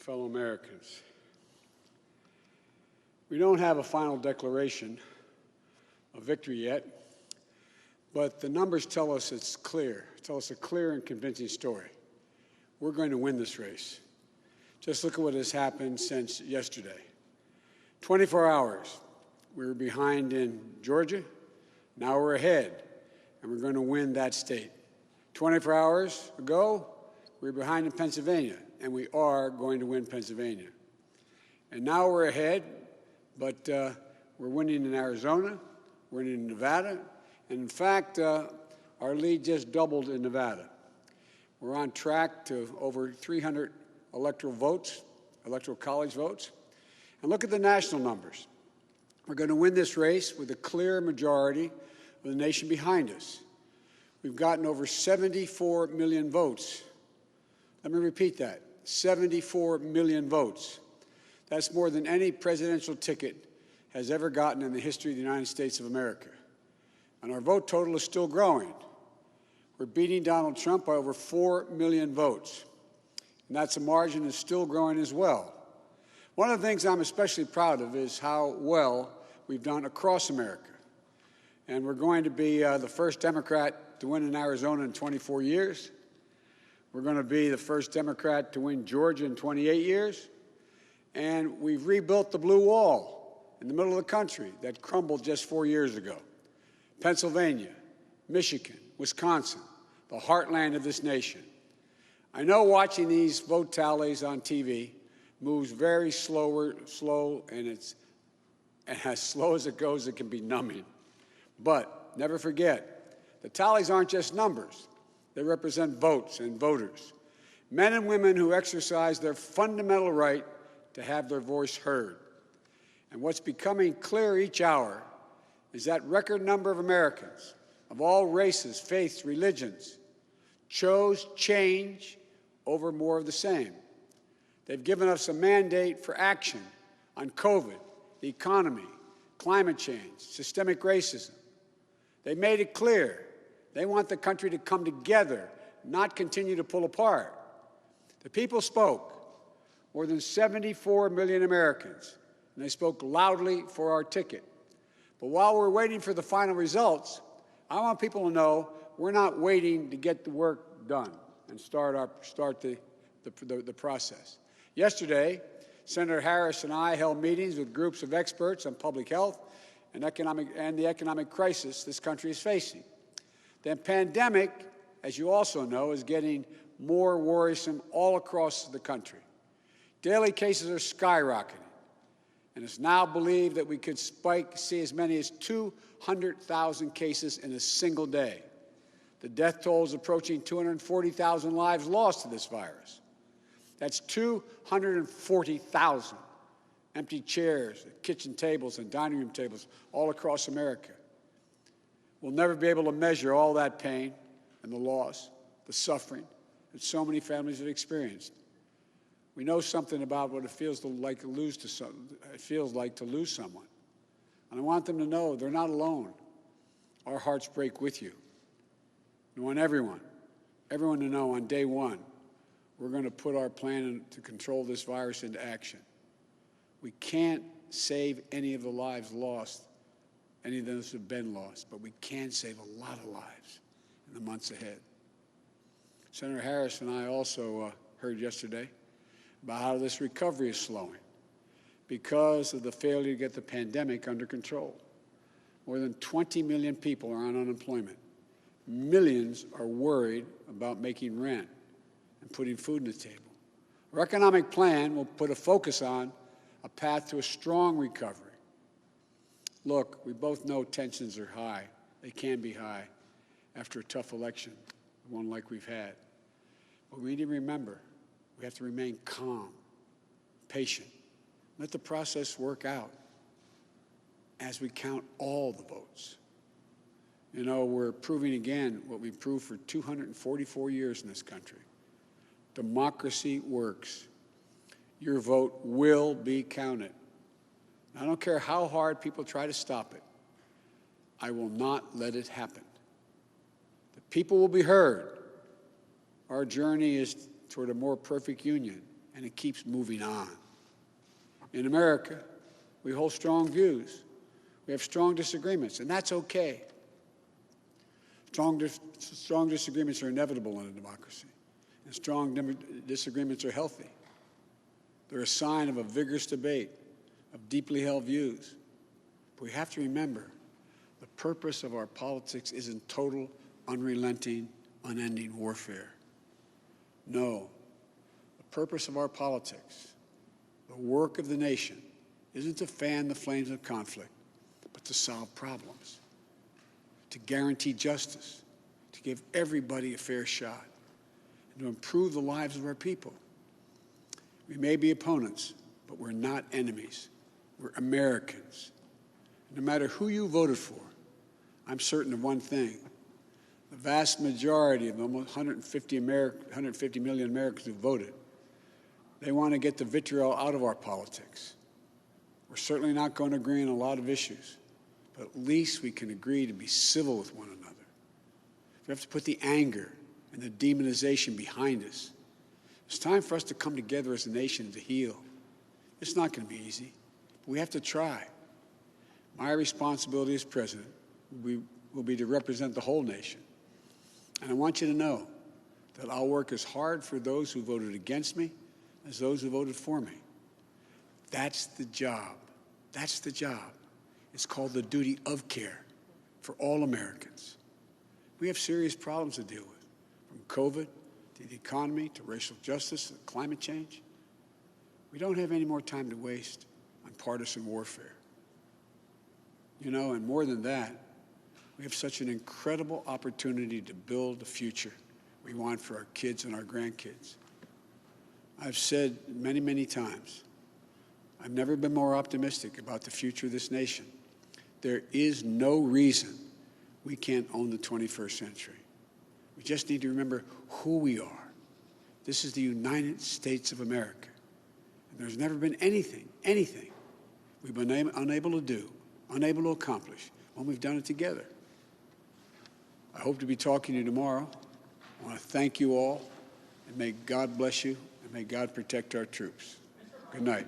fellow Americans. We don't have a final declaration of victory yet, but the numbers tell us it's clear, tell us a clear and convincing story. We're going to win this race. Just look at what has happened since yesterday. 24 hours, we were behind in Georgia, now we're ahead, and we're going to win that state. 24 hours ago, we were behind in Pennsylvania, and we are going to win Pennsylvania. And now we're ahead, but we're winning in Arizona, we're winning in Nevada, and in fact, our lead just doubled in Nevada. We're on track to over 300 electoral votes, electoral college votes. And look at the national numbers. We're going to win this race with a clear majority of the nation behind us. We've gotten over 74 million votes. Let me repeat that, 74 million votes. That's more than any presidential ticket has ever gotten in the history of the United States of America. And our vote total is still growing. We're beating Donald Trump by over 4 million votes. And that's a margin that's still growing as well. One of the things I'm especially proud of is how well we've done across America. And we're going to be the first Democrat to win in Arizona in 24 years. We're going to be the first Democrat to win Georgia in 28 years. And we've rebuilt the blue wall in the middle of the country that crumbled just 4 years ago. Pennsylvania, Michigan, Wisconsin, the heartland of this nation. I know watching these vote tallies on TV moves very slow, and as slow as it goes, it can be numbing. But never forget, the tallies aren't just numbers. They represent votes and voters, men and women who exercise their fundamental right to have their voice heard. And what's becoming clear each hour is that record number of Americans of all races, faiths, religions chose change over more of the same. They've given us a mandate for action on COVID, the economy, climate change, systemic racism. They made it clear they want the country to come together, not continue to pull apart. The people spoke, more than 74 million Americans, and they spoke loudly for our ticket. But while we're waiting for the final results, I want people to know we're not waiting to get the work done and start the process. Yesterday, Senator Harris and I held meetings with groups of experts on public health and the economic crisis this country is facing. The pandemic, as you also know, is getting more worrisome all across the country. Daily cases are skyrocketing, and it's now believed that we could see as many as 200,000 cases in a single day. The death toll is approaching 240,000 lives lost to this virus. That's 240,000 empty chairs, kitchen tables, and dining room tables all across America. We'll never be able to measure all that pain and the loss, the suffering that so many families have experienced. We know something about what it feels like to lose someone. And I want them to know they're not alone. Our hearts break with you. I want everyone to know on day one, we're going to put our plan to control this virus into action. We can't save any of the lives lost, any of those who have been lost, but we can save a lot of lives in the months ahead. Senator Harris and I also heard yesterday about how this recovery is slowing because of the failure to get the pandemic under control. More than 20 million people are on unemployment. Millions are worried about making rent and putting food on the table. Our economic plan will put a focus on a path to a strong recovery. Look, we both know tensions are high. They can be high after a tough election, one like we've had. But we need to remember, we have to remain calm, patient. Let the process work out as we count all the votes. You know, we're proving again what we've proved for 244 years in this country. Democracy works. Your vote will be counted. I don't care how hard people try to stop it. I will not let it happen. The people will be heard. Our journey is toward a more perfect union, and it keeps moving on. In America, we hold strong views. We have strong disagreements, and that's okay. Strong disagreements are inevitable in a democracy, and strong disagreements are healthy. They're a sign of a vigorous debate, of deeply held views. But we have to remember, the purpose of our politics isn't total, unrelenting, unending warfare. No, the purpose of our politics, the work of the nation, isn't to fan the flames of conflict, but to solve problems, to guarantee justice, to give everybody a fair shot, and to improve the lives of our people. We may be opponents, but we're not enemies. We're Americans. No matter who you voted for, I'm certain of one thing. The vast majority of almost 150 million Americans who voted, they want to get the vitriol out of our politics. We're certainly not going to agree on a lot of issues, but at least we can agree to be civil with one another. We have to put the anger and the demonization behind us. It's time for us to come together as a nation to heal. It's not going to be easy, but we have to try. My responsibility as president will be to represent the whole nation. And I want you to know that I'll work as hard for those who voted against me as those who voted for me. That's the job. That's the job. It's called the duty of care for all Americans. We have serious problems to deal with, from COVID to the economy to racial justice and climate change. We don't have any more time to waste on partisan warfare. You know, and more than that, we have such an incredible opportunity to build the future we want for our kids and our grandkids. I've said many, many times, I've never been more optimistic about the future of this nation. There is no reason we can't own the 21st century. We just need to remember who we are. This is the United States of America. And there's never been anything we've been unable to do, unable to accomplish when we've done it together. I hope to be talking to you tomorrow. I want to thank you all, and may God bless you, and may God protect our troops. Good night.